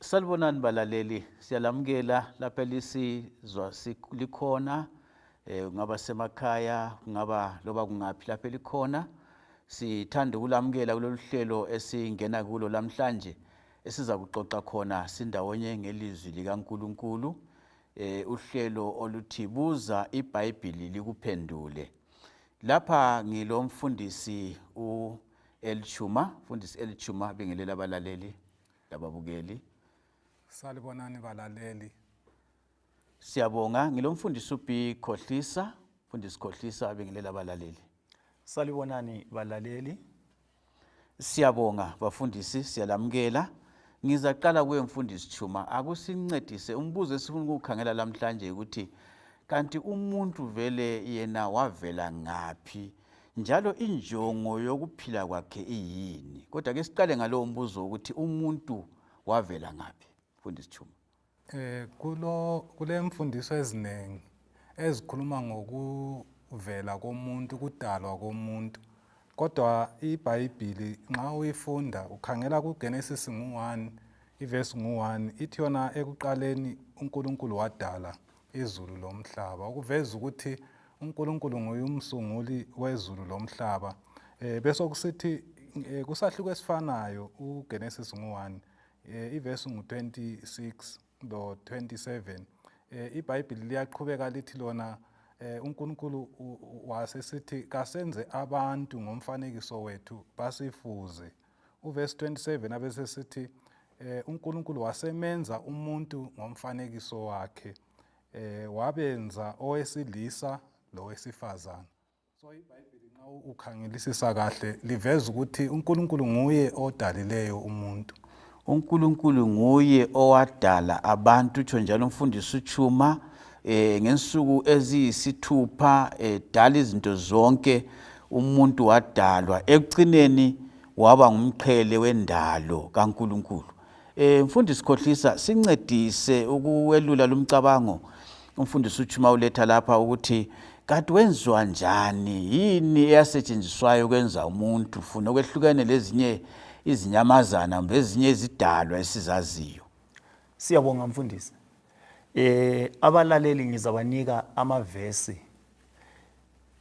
Salibonani balaleli, siyalamukela lapha lisizwa likhona ngaba semakhaya ngaba loba kungaphi lapha likhona. Sithanda ukulamukela kulolu hlelo esingena kulo namhlanje esiza kuxoxa khona sindawonye ngelizwi likaNkulunkulu. Uhlelo oluthi buza iBhayibhili likuphendule. Lapha ngilomfundisi mfundisi Elchuma bingelela abalaleli lababukeli. Salibonani balaleli. Siyabonga, ngilomfundisi Khohlisa, mfundisi Khohlisa bingelela abalaleli. Salibonani balaleli. Siyabonga bafundisi, siyalamukela. Ngizaqala kuwe mfundisi Chuma, akusincedise umbuzo esifuna ukukhangela namhlanje ukuthi kanti umuntu vele yena wavela ngaphi njalo injongo yokuphila kwakhe iyini. Kodwa ke siqale ngalowo mbuzo ukuthi umuntu wavela ngaphi mfundisi Chuma. Kule mfundiso eziningi ezikhuluma ngokuvela komuntu, kudalwa komuntu. Kodwa iBhayibhili nxa uyifunda ukhangela kuGenesis 1 ivesi 1 ithi yona ekuqaleni uNkulunkulu wadala izulu lomhlaba. Ukuveza ukuthi uNkulunkulu nguye umsunguli wezulu lomhlaba. Bese kusithi kusahluko esifanayo uGenesis 1 ivesi 26 lo 27. iBhayibhili liyaqhubeka lithi lona uNkulunkulu wasesithi kasenze abantu ngomfanekiso wethu basifuze. Uvesi 27 abese sithi uNkulunkulu wasemenza umuntu ngomfanekiso wakhe, wabenza owesilisa lowesifazana. So iBhayibhili nxa ukhangelisisa kahle liveza ukuthi uNkulunkulu nguye odalileyo umuntu. uNkulunkulu nguye owadala abantu, utsho njalo umfundisi uChuma ngensuku eziyisithupha dala izinto zonke. Umuntu wadalwa ekucineni waba ngumqhele wendalo kaNkulunkulu. Mfundisi Khohlisa, sincedise ukuwelula lumcabango umfundisi uChuma uletha lapha ukuthi kanti wenziwa njani, yini eyasetshenziswayo ukwenza umuntu funa okwehlukene lezinye izinyamazana bezinye izidalwa esizaziyo. Siyabonga mfundisi. Abalaleli ngizabanika amavesi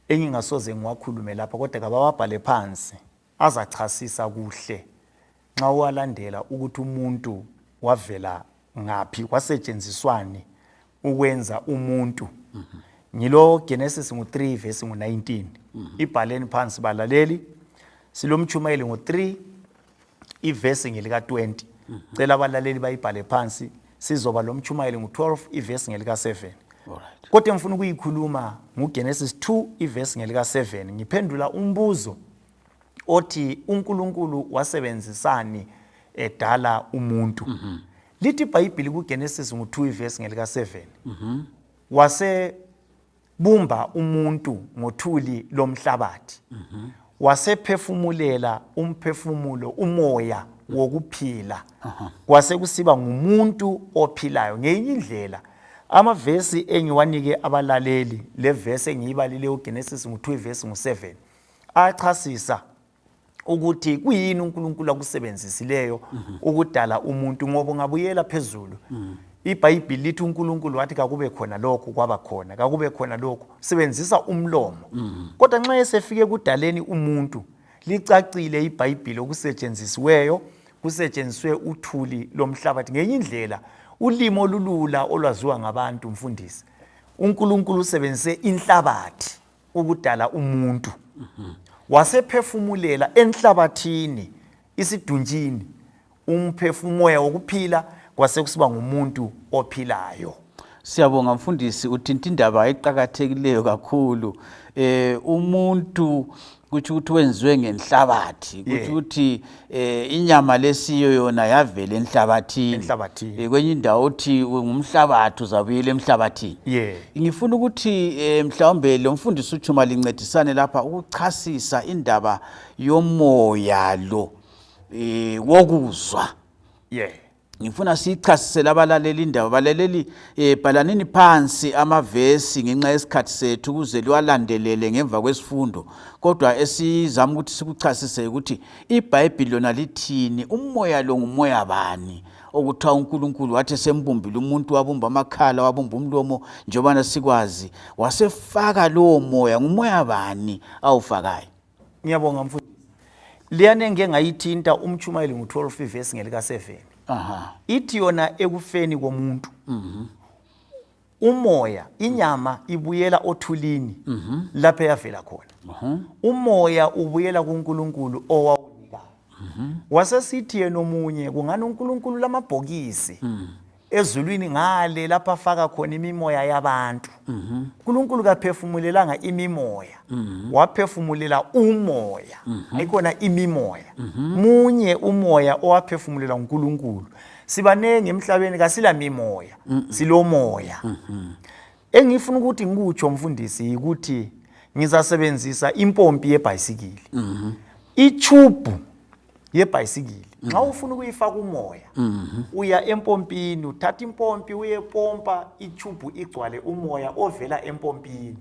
engingasoze ngiwakhulume lapha kodwa kabawabhale phansi azachasisa kuhle nxa uwalandela ukuthi umuntu wavela ngaphi, kwasetshenziswani ukwenza umuntu. Ngilo Genesis 3 verse 19. Ibhaleni phansi balaleli. Silomchumayeli 3 ivesi ngelika 20. Cela abalaleli bayibhale phansi. Sizoba lomchumayeli 12 ivesi ngelika 7. Alright. Kodwa ngifuna ukuyikhuluma nguGenesis 2 ivesi ngelika 7. Ngiphendula umbuzo othi uNkulunkulu wasebenzisani edala umuntu. Lithi iBhayibhili kuGenesis 2 ivesi ngelika 7. Wase bumba umuntu ngothuli lomhlabathi. Wasephefumulela umphefumulo, umoya wokuphila. Kwase kusiba ngumuntu ophilayo. Ngenye indlela amavesi engiwanike abalaleli, le vesi engiyibalile uGenesis 2 verse 7, achasisa ukuthi kuyini uNkulunkulu akusebenzisileyo ukudala umuntu, ngoba ngabuyela phezulu. iBhayibhili lithi uNkulunkulu wathi kakube khona lokho, kwaba khona, kakube khona lokho, sebenzisa umlomo. Kodwa nxa esefike kudaleni umuntu, licacile iBhayibhili okusetshenzisiweyo, kusetshenziswe uthuli lomhlabathi. Ngenye indlela ulimo olulula olwaziwa ngabantu mfundisi, uNkulunkulu usebenzise inhlabathi ukudala umuntu. Wasephefumulela enhlabathini isidunjini umphefumulo wokuphila, kwase kusiba ngumuntu ophilayo. Siyabonga mfundisi, uthinta indaba eqhakathekileyo kakhulu. Umuntu kuthi ukuthi wenziwe ngenhlabathi, kuthi ukuthi inyama lesiyo yona yavela enhlabathini. Kwenye indawo uthi ngumhlabathi uzabuyela emhlabathini. Ngifuna ukuthi mhlawumbe lo mfundisi uChuma lincedisane lapha ukuchasisa indaba yomoya lo wokuzwa. Ngifuna sichasisele abalaleli indaba. Balaleli bhalanini phansi amavesi ngenxa yesikhathi sethu ukuze liwalandelele ngemva kwesifundo. Kodwa esizama ukuthi sikuchasise ukuthi iBhayibhili lona lithini, umoya lo ngumoya bani okuthiwa uNkulunkulu wathi sembumbile umuntu wabumba amakhala wabumba umlomo njobana sikwazi wasefaka lowo moya ngumoya bani awufakayo. Ngiyabonga mfundisi. Liyane ngeke ngayithinta umchumayeli ngo-12 verse ngelika 7. Ithi yona ekufeni komuntu. Umoya, inyama ibuyela othulini lapho yavela khona. Umoya ubuyela kuNkulunkulu owawunika. Wasesithi yena omunye kungani uNkulunkulu lamabhokisi ezulwini ngale lapha afaka khona imimoya yabantu. uNkulunkulu kaphefumulelanga imimoya, waphefumulela umoya. Ayikhona imimoya. Munye umoya owaphefumulela uNkulunkulu. Sibanenge emhlabeni kasila mimoya, silomoya. Engifuna ukuthi ngikutsho mfundisi ukuthi ngizasebenzisa impompi yebhayisikili. Ichubu yebhayisikili. Nxa ufuna ukuyifaka umoya, uya empompini, uthatha impompi uyepompa ichubu igcwale umoya ovela empompini.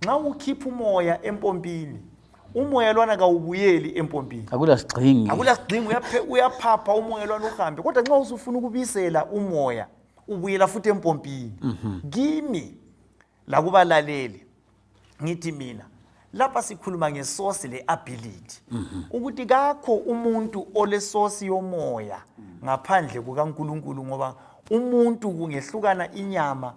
Nxa ukhipha umoya empompini, umoya lwana kawubuyeli empompini. Akula sigxingi. Akula sigxingi, uyaphapha umoya lwana uhambe. Kodwa nxa usufuna ukubisela umoya, ubuyela futhi empompini. Kimi la kubalaleli ngithi mina lapha sikhuluma ngesource le-ability. Ukuthi kakho umuntu olesource yomoya ngaphandle kukaNkulunkulu ngoba umuntu kungehlukana inyama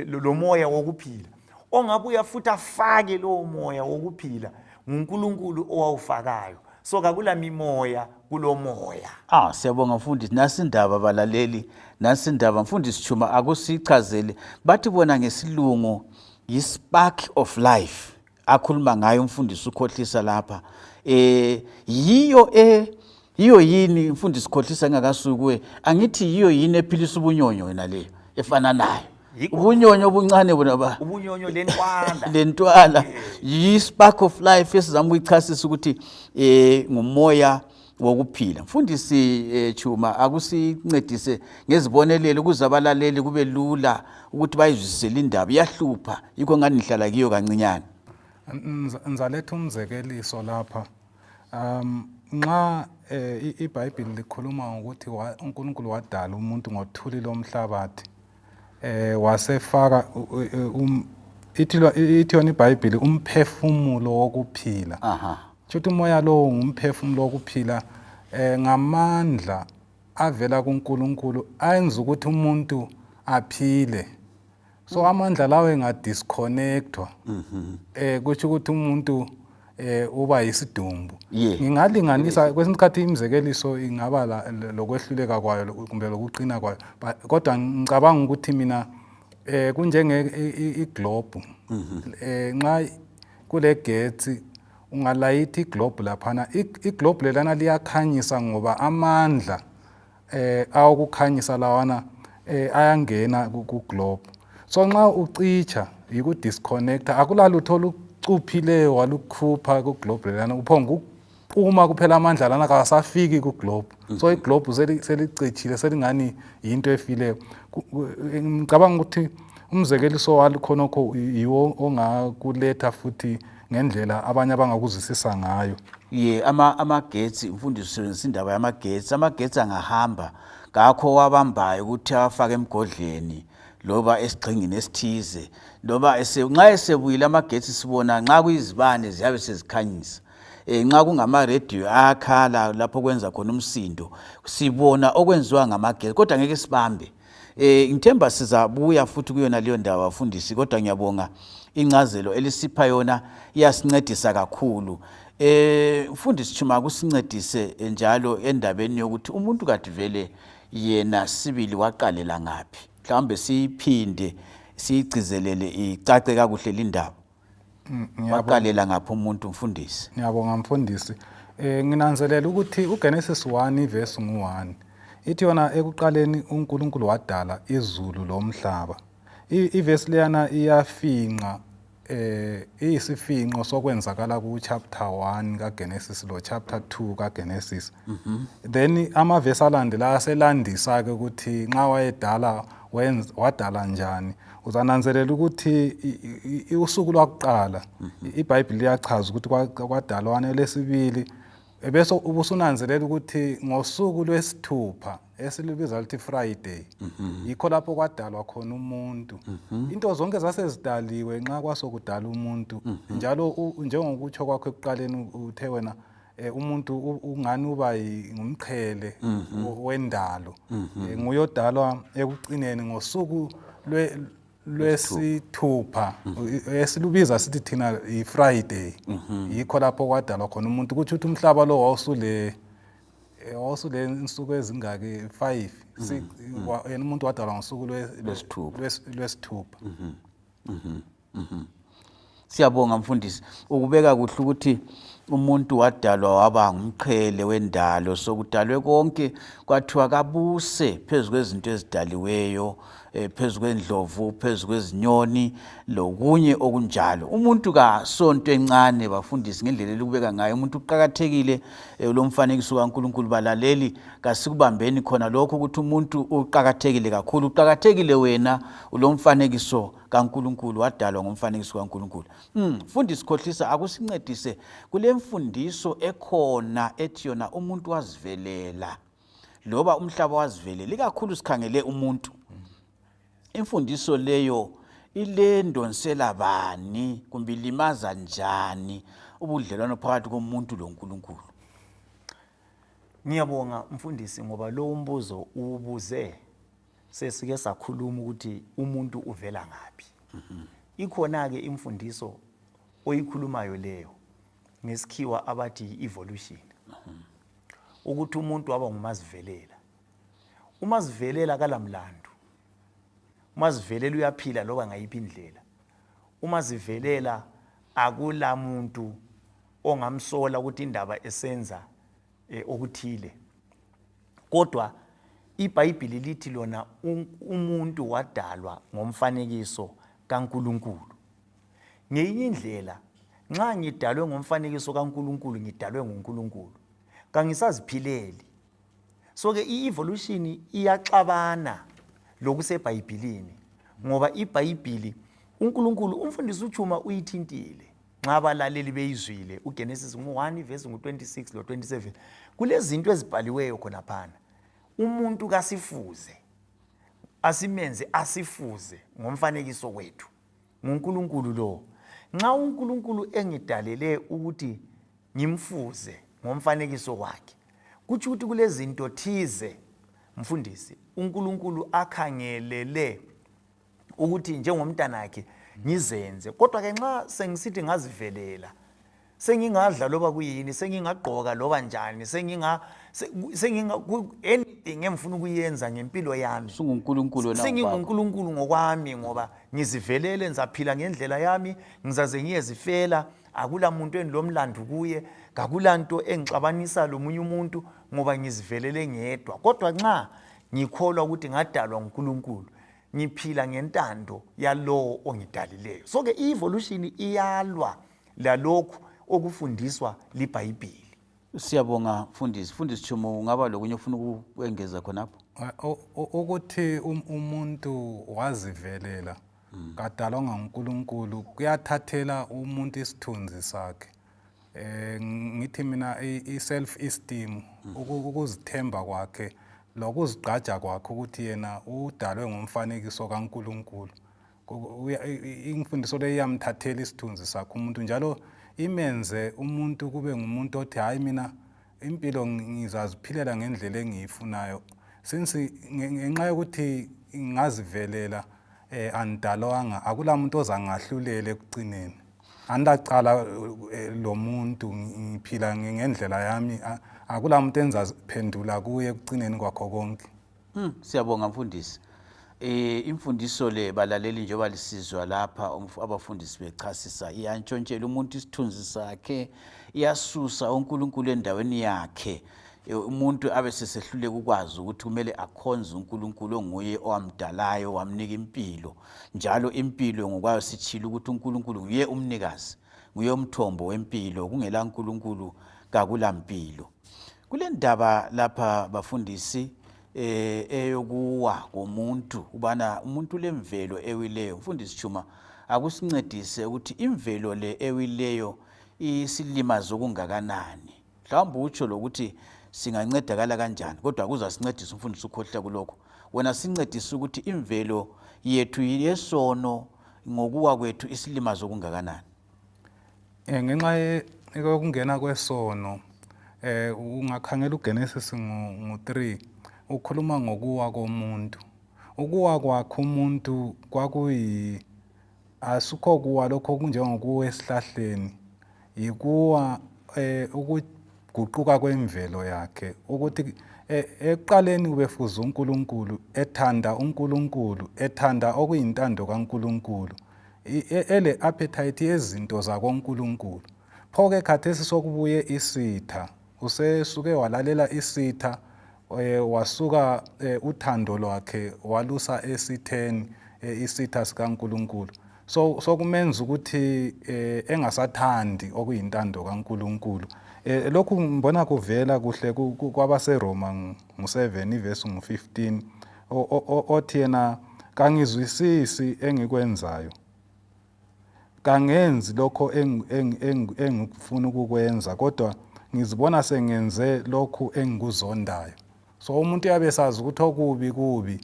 lo moya wokuphila. Ongabuya futhi afake lo moya wokuphila nguNkulunkulu owawufakayo. So kakula mimoya kulo moya. Siyabonga mfundisi, nasi indaba balaleli, nasi indaba mfundisi Chuma akusichazele. Bathi bona ngesilungu yi-spark of life. Akhuluma ngayo umfundisi ukhohlisa lapha. Yiyo yini mfundisi ukhohlisa engakasukuwe? Angithi yiyo yini ephilisa ubunyonyo wena leyo efana nayo? Ubunyonyo obuncane bona ba. Ubunyonyo lentwala. Lentwala. Yi-spark of life esizama ukuyichasisa ukuthi ngumoya wokuphila. Mfundisi Chuma akusincedise ngezibonelelo ukuze abalaleli kube lula ukuthi bayizwisele indaba iyahlupha yikho ngani nihlala kiyo kancinyane. Ngizaletha umzekeliso lapha. Nxa iBhayibheli likhuluma ukuthi uNkulunkulu wadala umuntu ngothuli lomhlabathi, wasefaka ithi yona iBhayibheli umphefumulo wokuphila. Futhi umoya lo ngumphefumulo wokuphila ngamandla avela kuNkulunkulu ayenza ukuthi umuntu aphile. So amandla lawo engadisconnectwa kusho ukuthi umuntu uba yisidumbu. Ngingalinganisa kwesinye isikhathi imizekeliso ingaba lokwehluleka kwayo kumbe lokuqina kwayo, kodwa ngicabanga ukuthi mina kunjenge iglobe. Nxa kule getsi ungalayithi iglobe laphana, iglobe lelana liyakhanyisa ngoba amandla awokukhanyisa lawana ayangena ku-globe. So nxa ucitsha yiku-disconnecta, akulalutho olucuphileyo walukhupha ku-globe lelana, uphonga uma kuphela amandla lana kasafiki ku-globe. So iglobe selicitshile selingani yinto efileyo. Ngicabanga ukuthi umzekeliso walukhonokho yiwo ongakuletha futhi ngendlela abanye abangakuzwisisa ngayo. Amagetsi mfundisi usebenzisa indaba yamagetsi. Amagetsi angahamba ngakho wabambayo ukuthi afake emgodleni loba esigxingini esithize, loba nxa esebuyile amagetsi sibona nxa kuyizibane ziyabe sezikhanyisa. Nxa kungama-radio ayakhala lapho kwenza khona umsindo, sibona okwenziwa ngamagetsi kodwa ngeke sibambe. Ngithemba sizabuya futhi kuyona leyo ndaba bafundisi, kodwa ngiyabonga incazelo elisipha yona iyasincedisa kakhulu. Mfundisi Chuma kusincedise njalo endabeni yokuthi umuntu kade vele yena sibili waqalela ngaphi. Mhlawumbe siyiphinde siyigcizelele icace kakuhle lindaba. Waqalela ngaphi umuntu mfundisi? Ngiyabonga mfundisi. Nginanzelela ukuthi uGenesis 1 verse 1 ithi yona ekuqaleni uNkulunkulu wadala izulu lomhlaba. Iverse leyana iyafinqa iyisifinqo sokwenzakala ku chapter 1 kaGenesis lo chapter 2 kaGenesis. Then amaverse alandela aselandisa ke ukuthi nxa wayedala wadala njani. Uzananzelela ukuthi usuku lwakuqala iBhayibheli liyachaza ukuthi kwadalwa lesibili Ebese ubusunanzelela ukuthi ngosuku lwesithupha esilibiza lithi Friday yikho lapho kwadalwa khona umuntu. Into zonke zasezidaliwe nxa kwasokudala umuntu njalo njengokutsho kwakho ekuqaleni uthe wena umuntu ungani uba ngumqhele wendalo. Nguye odalwa ekucineni ngosuku lwesithupha esilubiza sithi thina iFriday. Yikho lapho kwadalwa khona umuntu kuthi uthi umhlaba lo wawusule insuku ezingaki 5 yena umuntu wadalwa ngosuku lwesithupha. Siyabonga mfundisi ukubeka kuhle ukuthi umuntu wadalwa waba ngumqhele wendalo sokudalwe konke kwathiwa kabuse phezulu kwezinto ezidaliweyo phezulu kwendlovu phezulu kwezinyoni lokunye okunjalo. Umuntu kasonto encane bafundisi ngendlela elukubeka ngayo umuntu uqhakathekile lo mfanekiso kaNkulunkulu balaleli kasikubambeni khona lokho ukuthi umuntu uqhakathekile kakhulu uqhakathekile wena lo mfanekiso kaNkulunkulu wadalwa ngomfanekiso kaNkulunkulu. Mfundisi khohlisa akusincedise kule mfundiso ekhona ethi yona umuntu wazivelela loba umhlaba wazivelela ikakhulu sikhangele umuntu. Imfundiso leyo ilendonsela bani kumbe ilimaza njani ubudlelwano phakathi komuntu loNkulunkulu? Ngiyabonga mfundisi ngoba lo umbuzo ubuze sesike sakhuluma ukuthi umuntu uvela ngaphi. Ikhona ke imfundiso oyikhulumayo leyo ngesikhiwa abathi evolution. Ukuthi umuntu waba ngumazivelela. Umazivelela kalamlando. Umazivelela uyaphila loba ngayiphi indlela. Umazivelela akula muntu ongamsola ukuthi indaba esenza okuthile. Kodwa iBhayibhili lithi lona umuntu wadalwa ngomfanekiso kaNkulunkulu. Ngeyinye indlela nxa ngidalwe ngomfanekiso kaNkulunkulu ngidalwe nguNkulunkulu. Kangisaziphileli. So ke i-evolution iyaxabana lokuseBhayibhilini ngoba iBhayibhili uNkulunkulu umfundisi uChuma uyithintile nxa abalaleli beyizwile uGenesis 1 verse 26 lo 27 kulezinto ezibhaliweyo khona phana. Umuntu kasifuze asimenze asifuze ngomfanekiso wethu nguNkulunkulu lo. Nxa uNkulunkulu engidalele ukuthi ngimfuze ngomfanekiso wakhe kuthi ukuthi kulezinto thize mfundisi uNkulunkulu akhangelele ukuthi njengomntana wakhe ngizenze. Kodwa ke nxa sengisithi ngazivelela sengingadla loba kuyini sengingagqoka loba njani anything engifuna ukuyenza ngempilo yami singuNkulunkulu ngokwami ngoba ngizivelele ngizaphila ngendlela yami ngizaze ngiyezifela akula muntu enilomlando kuye kakulanto engixabanisa lomunye umuntu ngoba ngizivelele ngedwa. Kodwa nxa ngikholwa ukuthi ngadalwa nguNkulunkulu ngiphila ngentando yalowo ongidalileyo. So ke i-evolution iyalwa lalokhu okufundiswa liBhayibhili. Siyabonga mfundisi Chuma ungaba lokunye ufuna ukuengeza khonapho? Ukuthi umuntu wazivelela kadalwa nguNkulunkulu kuyathathela umuntu isithunzi sakhe. Ngithi mina i-self esteem ukuzithemba kwakhe lokuzigqaja kwakhe ukuthi yena udalwe ngomfanekiso kaNkulunkulu. Imfundiso le iyamthathela isithunzi sakhe umuntu njalo imenze umuntu kube ngumuntu othi hayi mina impilo ngizaziphilela ngendlela engiyifunayo. Since ngenxa yokuthi ngazivelela andalwanga akula muntu ozangahlulele ekucineni. Andaqala lo muntu ngiphila ngendlela yami akula muntu enzaphendula kuye ekucineni kwakho konke. Siyabonga mfundisi. Imfundiso le balaleli njengoba lisizwa lapha abafundisi bechasisa iyantshontshela umuntu isithunzi sakhe iyasusa uNkulunkulu endaweni yakhe. Umuntu abe sesehluleka ukwazi ukuthi kumele akhonze uNkulunkulu onguye owamdalayo wamnika impilo. Njalo impilo ngokwayo sitshila ukuthi uNkulunkulu nguye umnikazi, nguye umthombo wempilo, kungela uNkulunkulu kakula mpilo. Kule ndaba lapha bafundisi eyokuwa komuntu ubana umuntu lemvelo ewileyo. Mfundisi Chuma akusincedise ukuthi imvelo le ewileyo isilimazo kungakanani. mhlawumbe utsho lokuthi singancedakala kanjani kodwa kuzasincedisa umfundisi ukhohla kulokho. Wena sincedise ukuthi imvelo yethu yesono ngokuwa kwethu isilimazo okungakanani. Ngenxa yokungena kwesono ungakhangela uGenesis ngo-3 ukhuluma ngokuwa komuntu. Ukuwa kwakhe umuntu asukho kuwa lokho kunjengokuwa esihlahleni, yikuwa ukuguquka kwemvelo yakhe, ukuthi ekuqaleni ubefuza uNkulunkulu, ethanda uNkulunkulu, ethanda okuyintando kaNkulunkulu, ele appetite yezinto zakoNkulunkulu. Pho-ke khathesi sokubuye isitha, usesuke walalela isitha, wasuka uthando lwakhe walusa esitheni, isitha sikaNkulunkulu. So kumenza ukuthi engasathandi okuyintando kaNkulunkulu. Lokhu ngibona kuvela kuhle kwabaseRoma ngo-7 ivesi ngo-15 othi yena kangizwisisi engikwenzayo, kangenzi lokho engifuna ukukwenza, kodwa ngizibona sengenze lokhu engikuzondayo. So umuntu yabe sazi ukuthi okubi kubi,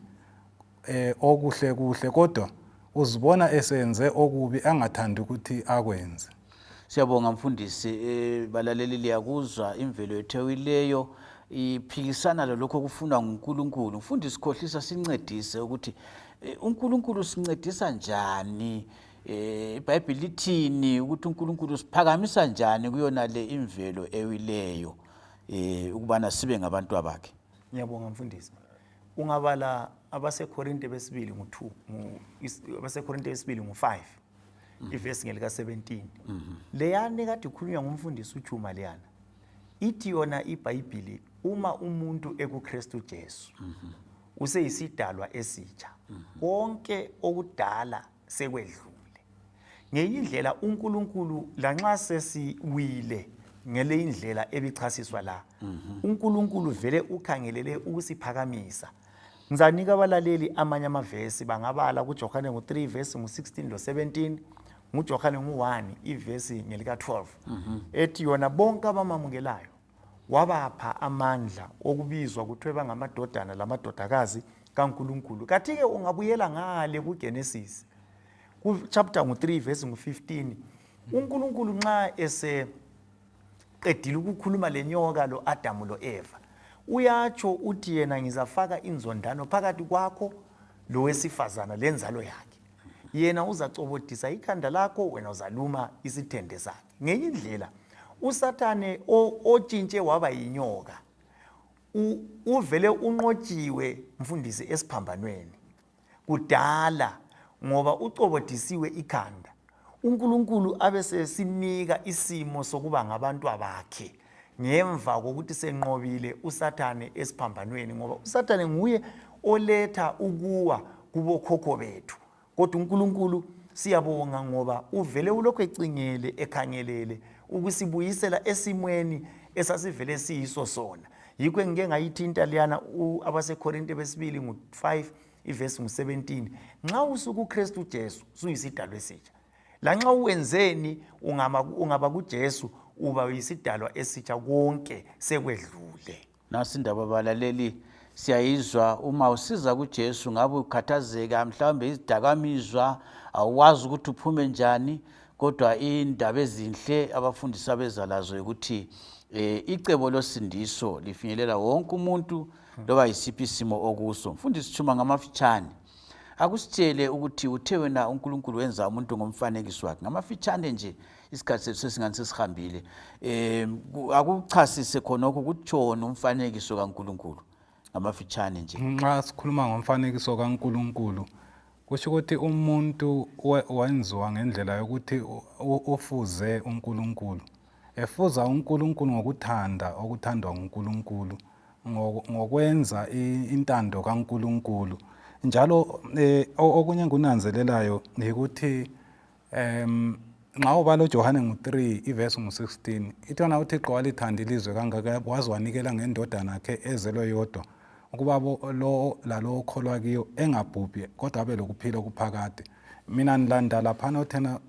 okuhle kuhle, kodwa uzibona esenze okubi angathandi ukuthi akwenze. Siyabonga mfundisi, balaleli liyakuzwa imvelo yethewileyo iphikisana lokho kufunwa nguNkulunkulu. Mfundisi khohlisa sincedise ukuthi uNkulunkulu sincedisa njani, iBhayibheli lithini ukuthi uNkulunkulu siphakamisa njani kuyona le imvelo ewileyo ukubana sibe ngabantu bakhe. Ngiyabonga mfundisi. Ungabala abaseKorinte besibili ngo-2, abaseKorinte besibili ngo-5. Ivesi ngelika 17. Leyani kade ikhulunywa ngumfundisi uChuma leyana. Ithi yona iBhayibheli uma umuntu ekuKristu Jesu useyisidalwa esitsha. Konke okudala sekwedlule. Ngenye indlela uNkulunkulu lanxa sesiwile ngele indlela ebichasiswa la. uNkulunkulu vele ukhangelele ukusiphakamisa. Ngizanika abalaleli amanye amavesi bangabala kuJohane ngo-3 vesi ngo-16 lo-17, nguJohane ngo-1 ivesi ngelika 12. Ethi yona bonke abamamukelayo wabapha amandla okubizwa kuthiwe bangamadodana lamadodakazi kaNkulunkulu. Kathi-ke ungabuyela ngale kuGenesis chapter ngo-3 vesi ngo-15, uNkulunkulu nxa qedile ukukhuluma lenyoka lo Adamu lo Eva, uyatsho uthi yena ngizafaka inzondano phakathi kwakho lo wesifazana lenzalo yakhe. Yena uzacobodisa ikhanda lakho, wena uzaluma isithende sakhe. Ngenye indlela uSathane otshintshe waba yinyoka uvele unqotshiwe mfundisi esiphambanweni kudala ngoba ucobodisiwe ikhanda. uNkulunkulu abese sinika isimo sokuba ngabantu bakhe ngemva kokuthi senqobile uSathane esiphambanweni, ngoba uSathane nguye oletha ukuwa kubokhokho bethu. Kodwa uNkulunkulu siyabonga ngoba uvele ulokho ecingele ekhangelele ukusibuyisela esimweni esasivele siyiso sona. Yikho engike ngayithinta liyana abaseKorinte besibili ngo-5 ivesi ngo-17, nxa usuku uKristu Jesu suyisidalwa esitsha. Lanxa uwenzeni ungaba kuJesu uba yisidalwa esitsha, konke sekwedlule. Nasi indaba abalaleli siyayizwa, uma usiza kuJesu ngabe ukhathazeka mhlawumbe izidakamizwa awazi ukuthi uphume njani, kodwa indaba ezinhle abafundisi abeza lazo ukuthi icebo losindiso lifinyelela wonke umuntu loba yisiphi isimo okuso. Mfundisi Chuma ngamafitshane akusitshele ukuthi uthe wena uNkulunkulu wenza umuntu ngomfanekiso wakhe. Ngamafitshane nje isikhathi sethu sesingani sesihambile, akuchasise khonokho kutshona umfanekiso kaNkulunkulu ngamafitshane nje. Nxa sikhuluma ngomfanekiso kaNkulunkulu kusho ukuthi umuntu wenziwa ngendlela yokuthi ufuze uNkulunkulu, efuza uNkulunkulu ngokuthanda okuthandwa nguNkulunkulu, ngokwenza intando kaNkulunkulu. Njalo okunye ngunanzelelayo ukuthi nxa ubala uJohane ngo-3 ivesi ngo-16 ithona uThixo walithanda ilizwe kangaka waze wanikela ngendodana yakhe ezelwe yodwa, ukuba lo lalo okholwa kiyo engabhubhi kodwa abe lokuphila okuphakade. Mina nilanda laphana uthena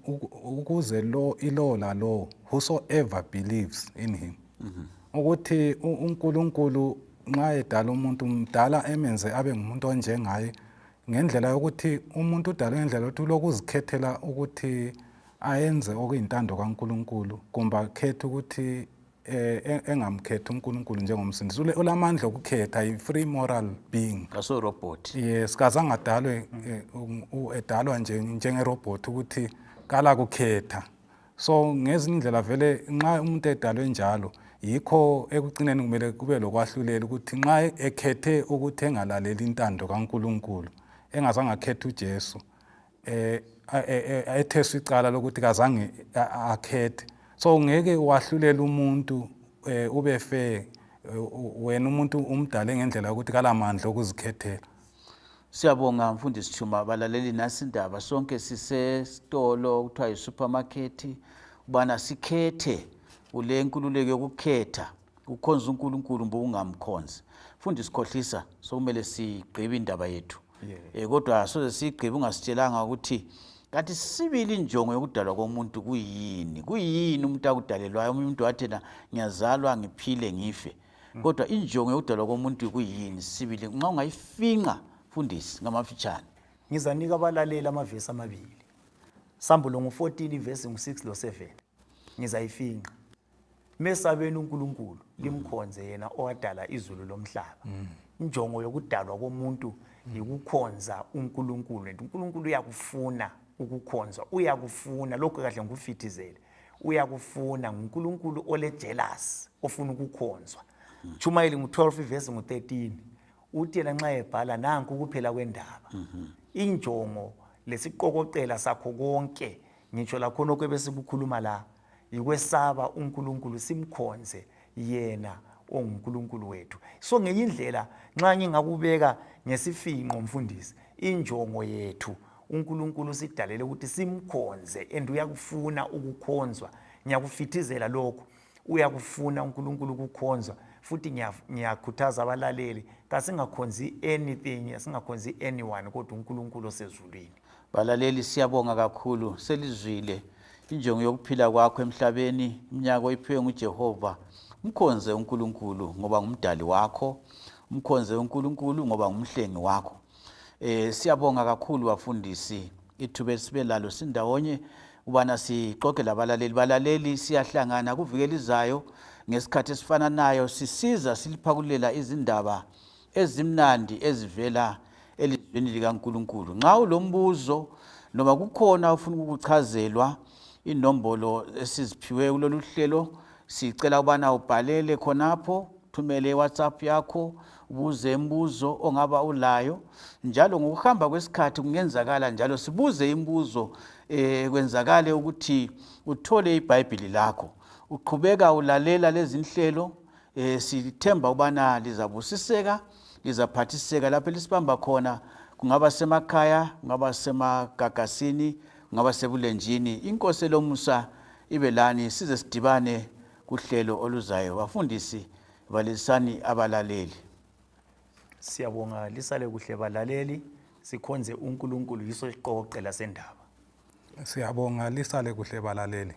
ukuze ilo lalo whosoever believes in him, ukuthi uNkulunkulu nxa edala umuntu mdala emenze abe ngumuntu onjengaye ngendlela yokuthi umuntu udalwe ngendlela yokuthi ulokuzikhethela ukuthi ayenze okuyintando kaNkulunkulu kumbe akhethe ukuthi engamkhethi uNkulunkulu njengomsindisi. Ulamandla okukhetha, i-free moral being. Kaso robot. Yes, kazange adalwe edalwa njengerobot ukuthi kala kukhetha. So ngezinye indlela vele nxa umuntu edalwe njalo yikho ekugcineni kumele kube lokwahlulela ukuthi nxa ekhethe ukuthi engalaleli intando kaNkulunkulu engazange akhethe uJesu etheswe icala lokuthi kazange akhethe. So ngeke wahlulela umuntu ube fair wena umuntu umdale ngendlela ukuthi kalamandla okuzikhethela. Siyabonga mfundisi Chuma, balaleli nasi indaba sonke sisesitolo kuthiwa yi-supermarket ubana sikhethe ule nkululeko yokukhetha ukhonza uNkulunkulu mbe ungamkhonzi. Mfundisi Khohlisa, sokumele sigqibe indaba yethu. Kodwa soze sigqibe ungasitshelanga ukuthi kanti sibili injongo yokudalwa komuntu kuyini? Kuyini umuntu akudalelwayo? Umuntu wathena ngiyazalwa ngiphile ngife. Kodwa injongo yokudalwa komuntu kuyini? Sibili nxa ungayifinqa mfundisi ngamafitshane. Ngizanika abalaleli amavesi amabili. Sambulo ngo-14 verse ngu-6 lo-7. Ngizayifinqa. Mesabeni uNkulunkulu limkhonze yena owadala izulu lomhlaba. Injongo yokudalwa komuntu yikukhonza uNkulunkulu. uNkulunkulu uyakufuna ukukhonzwa, uyakufuna lokho kahle ngikufithizele. Uyakufuna nguNkulunkulu ole jealous ofuna ukukhonzwa. Tshumayeli ngu-12 verse ngu-13 uthi yena nxa ebhala nanku ukuphela kwendaba. Injongo lesiqokoqela sakho konke ngitsho lakhona okwebesikukhuluma la yikwesaba uNkulunkulu simkhonze yena onguNkulunkulu wethu. So ngenye indlela nxa ngingakubeka ngesifinqo mfundisi, injongo yethu uNkulunkulu sidalele ukuthi simkhonze and uyakufuna ukukhonzwa. Ngiyakufithizela lokho, uyakufuna uNkulunkulu ukukhonzwa. Futhi ngiyakhuthaza abalaleli kasingakhonzi anything, singakhonzi anyone kodwa uNkulunkulu osezulwini. Balaleli siyabonga kakhulu, selizwile injongo yokuphila kwakho emhlabeni, iminyaka oyiphiwe nguJehova. Mkhonze uNkulunkulu ngoba ngumdali wakho, mkhonze uNkulunkulu ngoba ngumhlengi wakho. Siyabonga kakhulu bafundisi ithuba esibe lalo sindawonye ubana sixoxe labalaleli. Balaleli siyahlangana kuvikela izayo ngesikhathi esifana nayo sisiza siliphakulela izindaba ezimnandi ezivela elizweni likaNkulunkulu. Nxa ulombuzo noma kukhona ufuna ukuchazelwa, inombolo esiziphiwe kulolu hlelo sicela ubana ubhalele khonapho, thumele WhatsApp yakho ubuze imbuzo ongaba ulayo. Njalo ngokuhamba kwesikhathi kungenzakala njalo sibuze imbuzo kwenzakale ukuthi uthole iBhayibhili lakho. Uqhubeka ulalela lezi nhlelo, sithemba ubana lizabusiseka, lizaphathiseka lapho lisibamba khona, kungaba semakhaya, kungaba semagagasini, kungaba sebulenjini. Inkosi lomusa ibe lani, size sidibane kuhlelo oluzayo. Bafundisi balisani abalaleli. Siyabonga lisale kuhle balaleli, sikhonze uNkulunkulu yiso isiqoqela sendaba. Siyabonga lisale kuhle balaleli.